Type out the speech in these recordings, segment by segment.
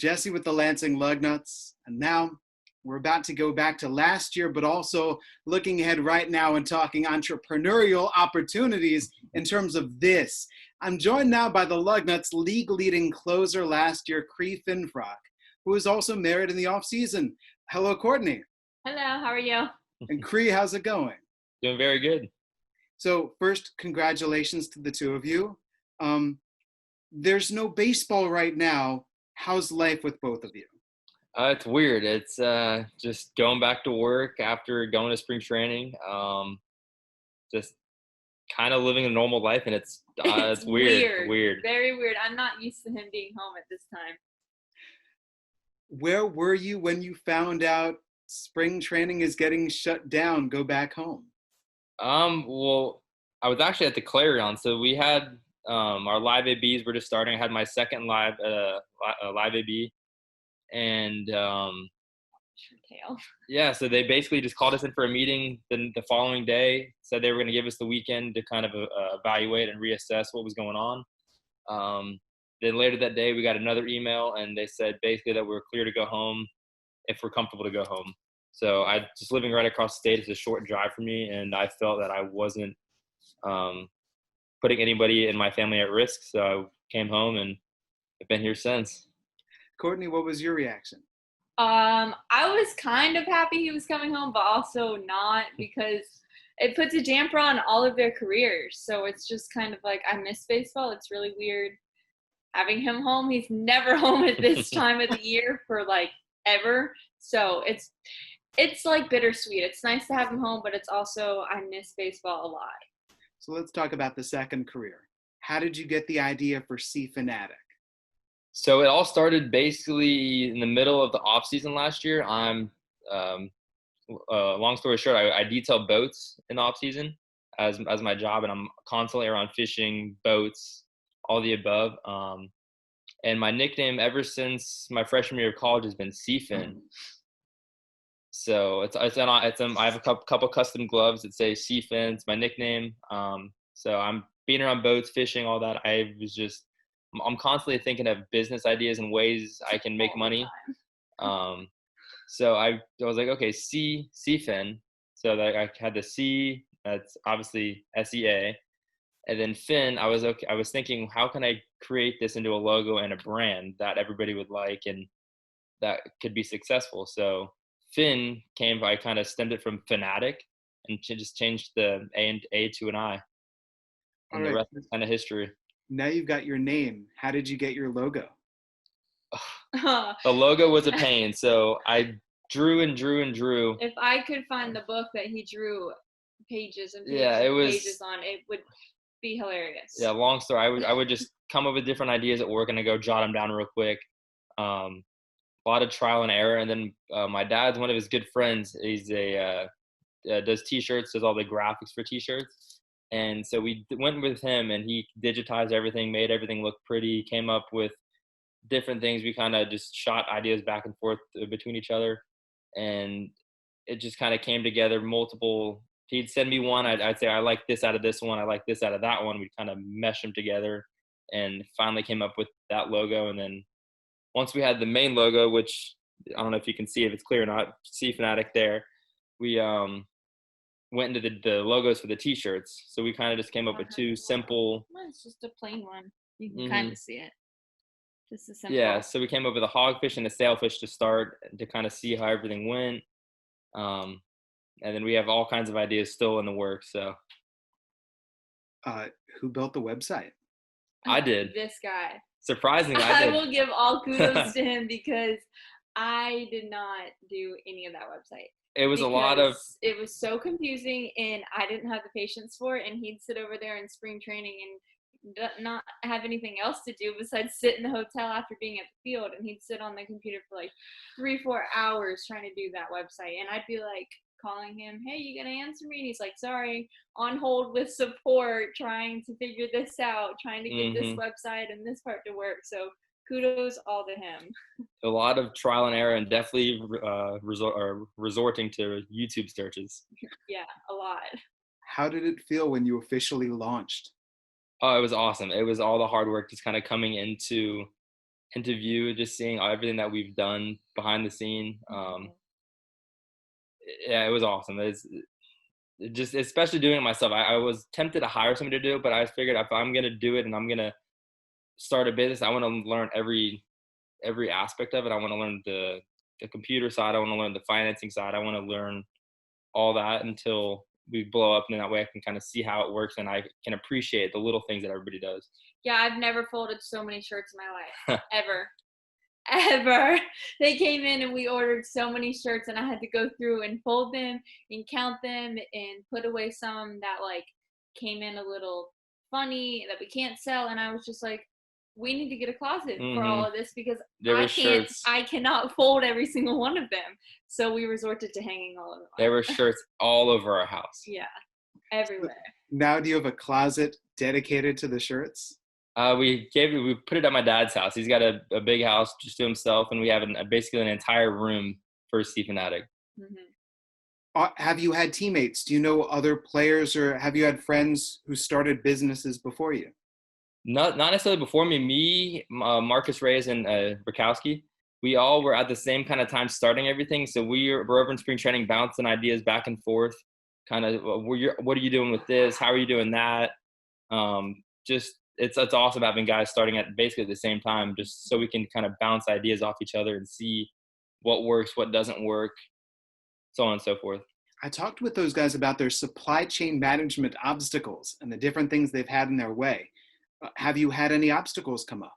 Jesse with the Lansing Lugnuts, and now we're about to go back to last year, but also looking ahead right now and talking entrepreneurial opportunities in terms of this. I'm joined now by the Lugnuts league-leading closer last year, Cre Finfrock, who is also married in the off-season. Hello, Courtney. Hello, how are you? And Cre, how's it going? Doing very good. So first, congratulations to the two of you. There's no baseball right now. How's life with both of you? It's weird. It's just going back to work after going to spring training. Just kind of living a normal life, and it's weird. Very weird. I'm not used to him being home at this time. Where were you when you found out spring training is getting shut down? Go back home. Well, I was actually at the Clarion. So we had our live ABs were just starting. I had my second live AB, and yeah, so they basically just called us in for a meeting the following day, said they were going to give us the weekend to kind of evaluate and reassess what was going on. Then later that day, we got another email, and they said basically that we were clear to go home if we're comfortable to go home. So I just living right across the state is a short drive for me, and I felt that I wasn't putting anybody in my family at risk. So I came home, and I've been here since. Courtney, what was your reaction? I was kind of happy he was coming home, but also not, because it puts a damper on all of their careers. So it's just kind of like, I miss baseball. It's really weird having him home. He's never home at this time of the year for like ever. So it's like bittersweet. It's nice to have him home, but it's also, I miss baseball a lot. So let's talk about the second career. How did you get the idea for C Fanatic? So it all started basically in the middle of the off season last year. I'm long story short, I detail boats in the off season as my job, and I'm constantly around fishing, boats, all the above. And my nickname ever since my freshman year of college has been Seafin. So I have a couple custom gloves that say Seafin. It's my nickname. So I'm being around boats, fishing, all that. I'm constantly thinking of business ideas and ways I can make money. So I was like, okay, Seafin. So that I had the C, that's obviously SEA. And then Fin, I was thinking, how can I create this into a logo and a brand that everybody would like and that could be successful? So Fin I kind of stemmed it from Fanatic and just changed the A to an I. And the rest is kind of history. Now you've got your name. How did you get your logo? The logo was a pain. So I drew and drew. If I could find the book that he drew pages and pages on, it would be hilarious. Yeah, long story. I would just come up with different ideas at work and I go jot them down real quick. A lot of trial and error. And then my dad's one of his good friends. He's does T-shirts, does all the graphics for T-shirts. And so we went with him, and he digitized everything, made everything look pretty, came up with different things. We kind of just shot ideas back and forth between each other, and it just kind of came together. He'd send me one. I'd say, I like this out of this one. I like this out of that one. We'd kind of mesh them together and finally came up with that logo. And then once we had the main logo, which I don't know if you can see if it's clear or not, C Fanatic there, we went into the logos for the T-shirts. So we kind of just came up with two simple. It's just a plain one. You can kind of see it. Just a simple. Yeah, so we came up with a hogfish and a sailfish to start, to kind of see how everything went. And then we have all kinds of ideas still in the works. So, who built the website? I did. This guy. Surprisingly, I will give all kudos to him, because I did not do any of that website. It was it was so confusing, and I didn't have the patience for it. And he'd sit over there in spring training and not have anything else to do besides sit in the hotel after being at the field. And he'd sit on the computer for like 3-4 hours trying to do that website. And I'd be like calling him, hey, you gonna answer me? And he's like, sorry, on hold with support, trying to figure this out, trying to get this website and this part to work. So kudos all to him. A lot of trial and error, and definitely resorting to YouTube searches. Yeah, a lot. How did it feel when you officially launched? Oh, it was awesome. It was all the hard work just kind of coming into into view, just seeing everything that we've done behind the scene. Yeah, it was awesome. It just, especially doing it myself. I was tempted to hire somebody to do it, but I figured if I'm gonna do it and I'm gonna start a business, I want to learn every aspect of it. I want to learn the computer side. I want to learn the financing side. I want to learn all that until we blow up, and then that way I can kind of see how it works and I can appreciate the little things that everybody does. Yeah, I've never folded so many shirts in my life, ever. Ever. They came in and we ordered so many shirts, and I had to go through and fold them and count them and put away some that like came in a little funny that we can't sell. And I was just like, we need to get a closet for all of this, because I cannot fold every single one of them. So we resorted to hanging all of them. There were shirts all over our house. Yeah, everywhere. Now, do you have a closet dedicated to the shirts? We put it at my dad's house. He's got a big house just to himself, and we have basically an entire room for Steve Fanatic. Have you had teammates? Do you know other players, or have you had friends who started businesses before you? Not necessarily before me. Me, Marcus Reyes, and Bukowski, we all were at the same kind of time starting everything. So we're over in spring training, bouncing ideas back and forth. Kind of, what are you doing with this? How are you doing that? Just it's awesome having guys starting at basically the same time, just so we can kind of bounce ideas off each other and see what works, what doesn't work, so on and so forth. I talked with those guys about their supply chain management obstacles and the different things they've had in their way. Have you had any obstacles come up?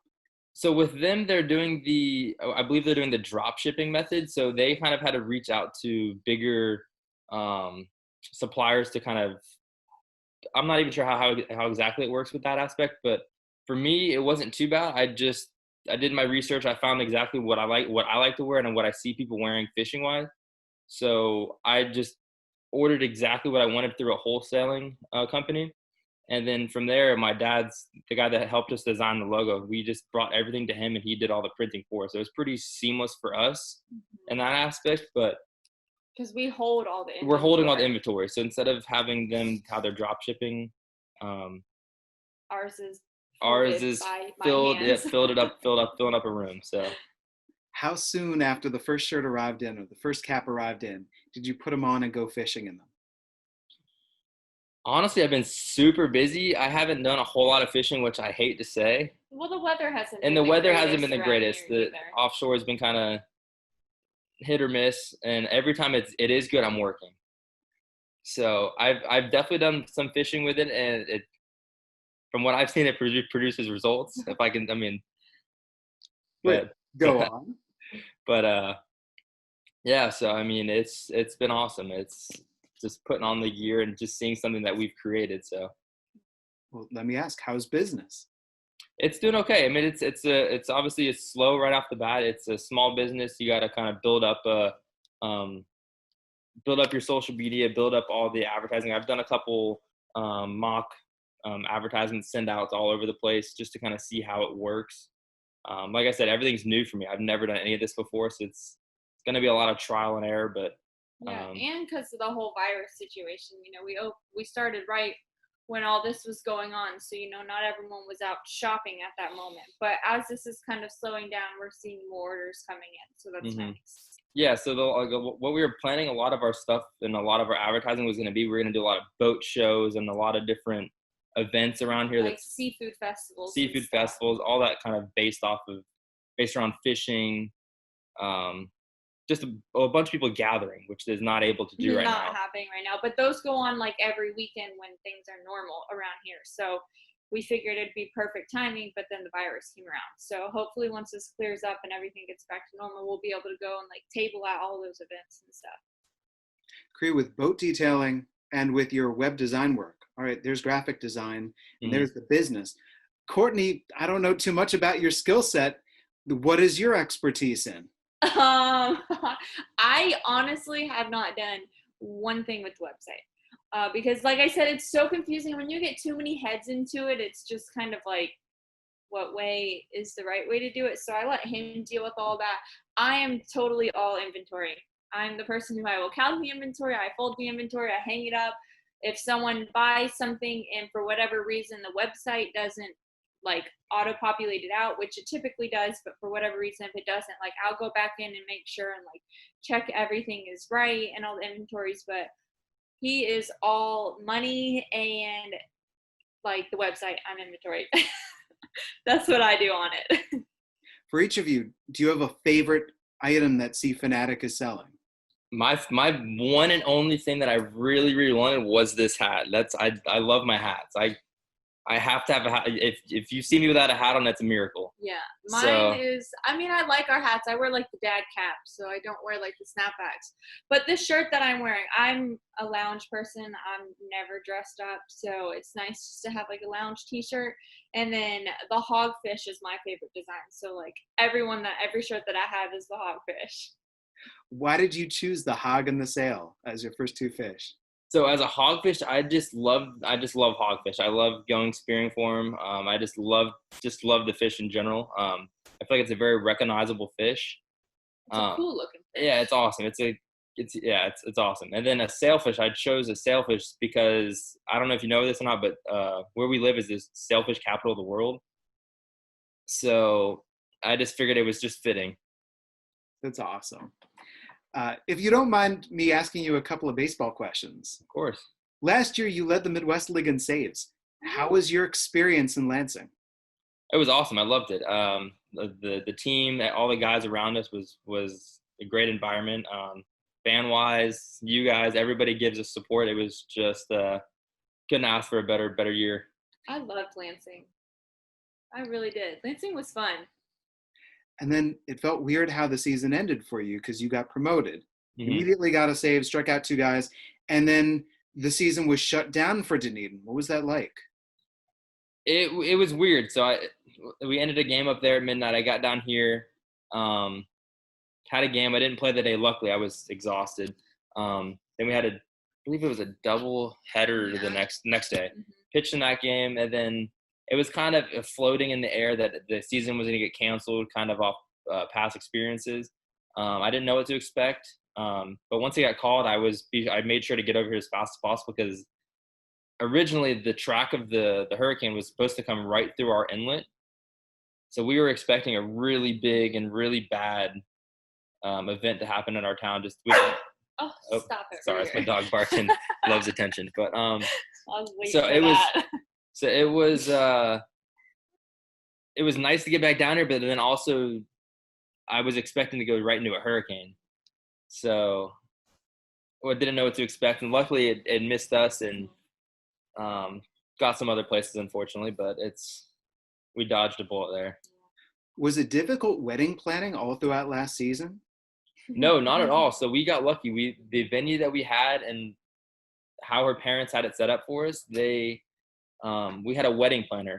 So with them, I believe they're doing the drop shipping method. So they kind of had to reach out to bigger suppliers to kind of, I'm not even sure how exactly it works with that aspect, but for me, it wasn't too bad. I did my research. I found exactly what I like to wear and what I see people wearing fishing wise. So I just ordered exactly what I wanted through a wholesaling company. And then from there, my dad's the guy that helped us design the logo. We just brought everything to him and he did all the printing for us. So it was pretty seamless for us in that aspect, but because we hold all the inventory. We're holding all the inventory. So instead of having them how they're drop shipping, ours is filled filling up a room. So how soon after the first shirt arrived in or the first cap arrived in did you put them on and go fishing in them? Honestly, I've been super busy. I haven't done a whole lot of fishing, which I hate to say. Well, the weather hasn't been the greatest. The offshore has been kind of hit or miss, and every time it is good, I'm working. So I've definitely done some fishing with it, and it, from what I've seen, it produces results. If I can, go on. But yeah. So I mean, it's been awesome. It's just putting on the gear and just seeing something that we've created. So, well, let me ask, how's business? It's doing okay. I mean, it's obviously it's slow right off the bat. It's a small business. You got to kind of build up your social media, build up all the advertising. I've done a couple mock advertisements, send outs all over the place just to kind of see how it works. Like I said, everything's new for me. I've never done any of this before, so it's going to be a lot of trial and error. But yeah, and because of the whole virus situation, we started right when all this was going on, so not everyone was out shopping at that moment. But as this is kind of slowing down, we're seeing more orders coming in, so that's nice. Yeah, so what we were planning, a lot of our stuff and a lot of our advertising was going to be, we're going to do a lot of boat shows and a lot of different events around here, like seafood festivals, all that kind of based around fishing, just a bunch of people gathering, which is not able to do right now. Not happening right now, but those go on like every weekend when things are normal around here. So we figured it'd be perfect timing, but then the virus came around. So hopefully once this clears up and everything gets back to normal, we'll be able to go and like table out all those events and stuff. Cre, with boat detailing and with your web design work, all right, there's graphic design and there's the business. Courtney, I don't know too much about your skill set. What is your expertise in? I honestly have not done one thing with the website because like I said, it's so confusing. When you get too many heads into it, it's just kind of like, what way is the right way to do it? So I let him deal with all that. I am totally all inventory. I'm the person who I will count the inventory, I fold the inventory, I hang it up. If someone buys something and for whatever reason the website doesn't like auto-populated out, which it typically does, but for whatever reason, if it doesn't, like I'll go back in and make sure and like check everything is right and all the inventories. But he is all money and like the website on inventory. That's what I do on it. For each of you, do you have a favorite item that C Fanatic is selling? My one and only thing that I really, really wanted was this hat. I love my hats. I have to have a hat. If you see me without a hat on, that's a miracle. Yeah, mine is, I mean, I like our hats. I wear like the dad cap, so I don't wear like the snapbacks. But this shirt that I'm wearing, I'm a lounge person. I'm never dressed up, so it's nice just to have like a lounge t-shirt. And then the hogfish is my favorite design. So like every shirt that I have is the hogfish. Why did you choose the hog and the sail as your first two fish? So as a hogfish, I just love hogfish. I love going spearing for them. I just love the fish in general. I feel like it's a very recognizable fish. It's a cool looking fish. Yeah, it's awesome. It's awesome. And then a sailfish, I chose a sailfish because I don't know if you know this or not, but where we live is the sailfish capital of the world. So I just figured it was just fitting. That's awesome. If you don't mind me asking you a couple of baseball questions. Of course. Last year, you led the Midwest League in saves. How was your experience in Lansing? It was awesome. I loved it. The team, all the guys around us was a great environment. Fan-wise, you guys, everybody gives us support. It was just couldn't ask for a better year. I loved Lansing. I really did. Lansing was fun. And then it felt weird how the season ended for you because you got promoted. Mm-hmm. Immediately got a save, struck out two guys, and then the season was shut down for Dunedin. What was that like? It was weird. So we ended a game up there at midnight. I got down here, had a game. I didn't play the day. Luckily, I was exhausted. Then we had I believe it was a double header the next day. Mm-hmm. Pitched in that game, and then it was kind of floating in the air that the season was going to get canceled, kind of off past experiences. I didn't know what to expect, but once it got called, I made sure to get over here as fast as possible because originally the track of the hurricane was supposed to come right through our inlet, so we were expecting a really big and really bad event to happen in our town. Stop it! Sorry, it's my dog barking. Loves attention, but I was waiting for that. So it was nice to get back down here, but then also I was expecting to go right into a hurricane. So I didn't know what to expect. And luckily it missed us and got some other places, unfortunately, but we dodged a bullet there. Was it difficult wedding planning all throughout last season? No, not at all. So we got lucky. The venue that we had and how her parents had it set up for us, we had a wedding planner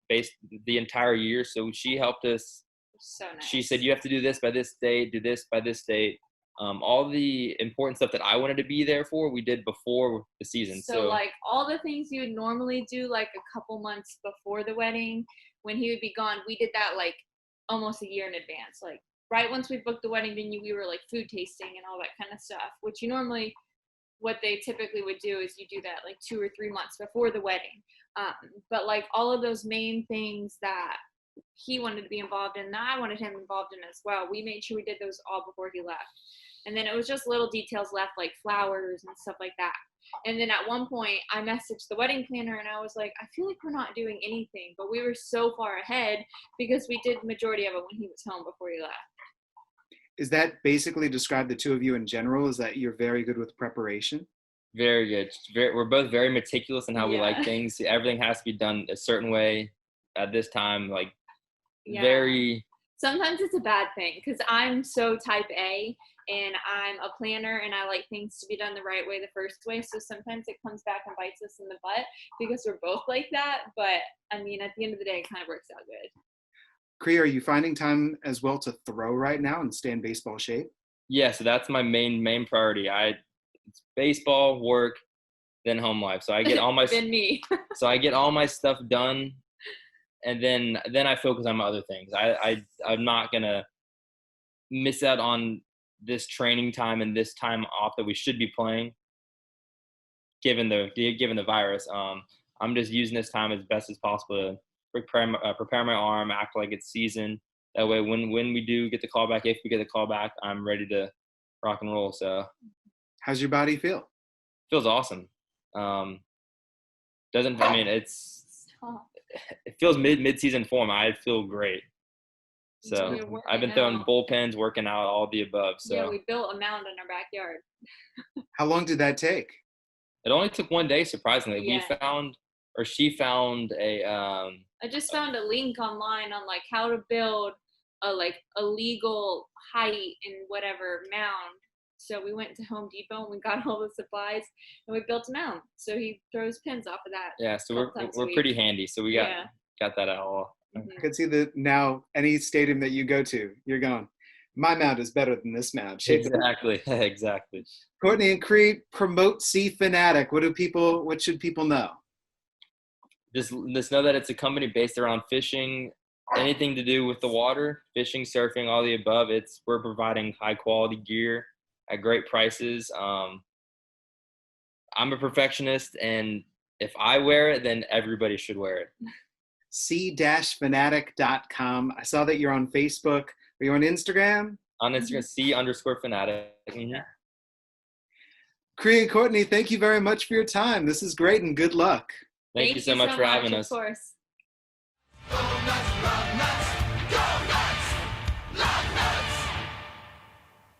based the entire year. So she helped us. So nice. She said, you have to do this by this date, do this by this date. All the important stuff that I wanted to be there for, we did before the season. So like all the things you would normally do like a couple months before the wedding, when he would be gone, we did that like almost a year in advance. Like right once we booked the wedding venue, we were like food tasting and all that kind of stuff, which what they typically would do is you do that like 2 or 3 months before the wedding. But like all of those main things that he wanted to be involved in, that I wanted him involved in as well, we made sure we did those all before he left. And then it was just little details left, like flowers and stuff like that. And then at one point I messaged the wedding planner and I was like, I feel like we're not doing anything, but we were so far ahead because we did the majority of it when he was home before he left. Is that basically describe the two of you in general? Is that you're very good with preparation? Very good. We're both very meticulous in how we like things. Everything has to be done a certain way at this time. Like very. Sometimes it's a bad thing because I'm so type A and I'm a planner and I like things to be done the right way the first way. So sometimes it comes back and bites us in the butt because we're both like that. But I mean, at the end of the day, it kind of works out good. Cre, are you finding time as well to throw right now and stay in baseball shape? Yeah, so that's my main priority. It's baseball, work, then home life. So I get all my then me. So I get all my stuff done, and then I focus on my other things. I'm not gonna miss out on this training time and this time off that we should be playing, given the virus. I'm just using this time as best as possible prepare my arm, act like it's seasoned. That way, when we do get the call back, if we get the call back, I'm ready to rock and roll. So, How's your body feel? feels awesome. Doesn't I mean Stop. it feels mid season form. I feel great. So So you're working I've been throwing out. bullpens, working out, all the above. So Yeah, we built a mound in our backyard. How long did that take? it only took one day, surprisingly. Yeah. She found a I just found a link online on like how to build a legal height and whatever mound. So we went to Home Depot and we got all the supplies and we built a mound. So he throws pins off of that. yeah. So couple times a we're week. pretty handy. So we Yeah. got that all. Mhm. I could see that now any stadium that you go to, you're going, my mound is better than this mound. Shape it up. Exactly. Exactly. Courtney and Cre promote Sea Fanatic. What should people know? Just know that it's a company based around fishing, anything to do with the water, fishing, surfing, all the above. We're providing high quality gear at great prices. I'm a perfectionist, and if I wear it, then everybody should wear it. C-fanatic.com. I saw that you're on Facebook. Are you on Instagram? On Instagram, C_fanatic. Mm-hmm. Cre and Courtney, thank you very much for your time. This is great and good luck. Thank you so much for having us. Of course. Lugnuts.